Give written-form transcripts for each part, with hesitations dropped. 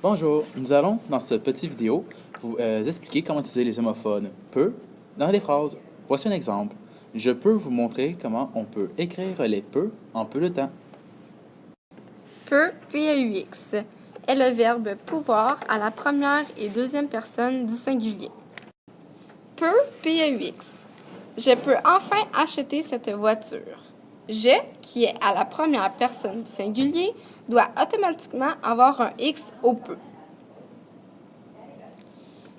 Bonjour, nous allons, dans cette petite vidéo, vous expliquer comment utiliser les homophones peut dans les phrases. Voici un exemple. Je peux vous montrer comment on peut écrire les peut en peu de temps. Peut, P-A-U-X, est le verbe pouvoir à la première et deuxième personne du singulier. Peut, P-A-U-X. Je peux enfin acheter cette voiture. Je, qui est à la première personne du singulier, doit automatiquement avoir un X au peut.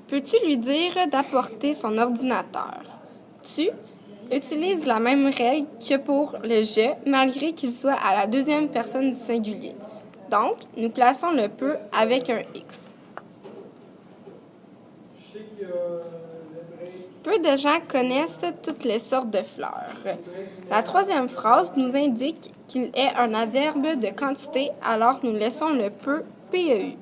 Peux-tu lui dire d'apporter son ordinateur? Tu utilises la même règle que pour le je, malgré qu'il soit à la deuxième personne du singulier. Donc, nous plaçons le peut avec un X. Peu de gens connaissent toutes les sortes de fleurs. La troisième phrase nous indique qu'il est un adverbe de quantité, alors nous laissons le peut PEU.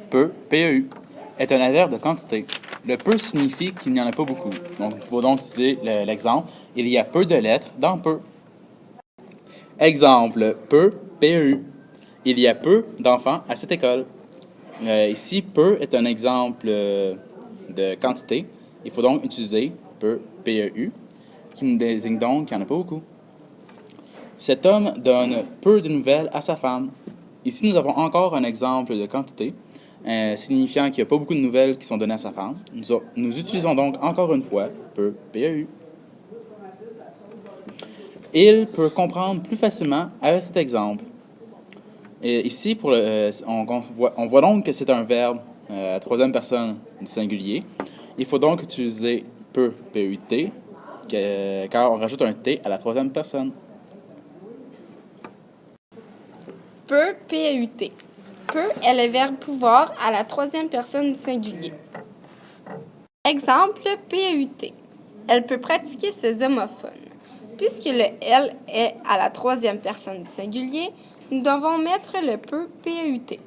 Peu, PEU, est un adverbe de quantité. Le peu signifie qu'il n'y en a pas beaucoup. Donc, il faut donc utiliser l'exemple. Il y a peu de lettres dans peu. Exemple, peu, PEU. Il y a peu d'enfants à cette école. Ici, peu est un exemple de quantité. Il faut donc utiliser peu, PEU, qui nous désigne donc qu'il n'y en a pas beaucoup. Cet homme donne peu de nouvelles à sa femme. Ici, nous avons encore un exemple de quantité, signifiant qu'il n'y a pas beaucoup de nouvelles qui sont données à sa femme. Nous utilisons donc encore une fois peu, PEU. Il peut comprendre plus facilement avec cet exemple. Et ici, on voit donc que c'est un verbe à troisième personne du singulier. Il faut donc utiliser peut, PEUT, car on rajoute un T à la troisième personne. Peut, P-E-U-T. Peut est le verbe pouvoir à la troisième personne du singulier. Exemple, P-E-U-T. Elle peut pratiquer ses homophones. Puisque le elle est à la troisième personne du singulier, nous devons mettre le peut P-E-U-T.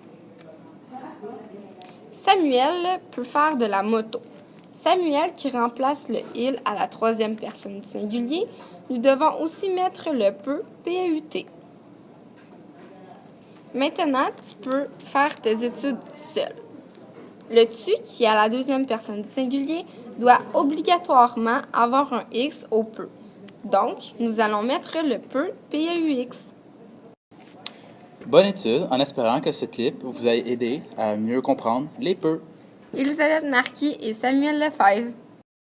Samuel peut faire de la moto. Samuel qui remplace le il à la troisième personne du singulier, nous devons aussi mettre le peut P-E-U-T. Maintenant, tu peux faire tes études seul. Le tu, qui est à la deuxième personne du singulier, doit obligatoirement avoir un X au peut. Donc, nous allons mettre le peut PEUX. Bonne étude, en espérant que ce clip vous a aidé à mieux comprendre les peu. Elisabeth Marquis et Samuel Lefebvre.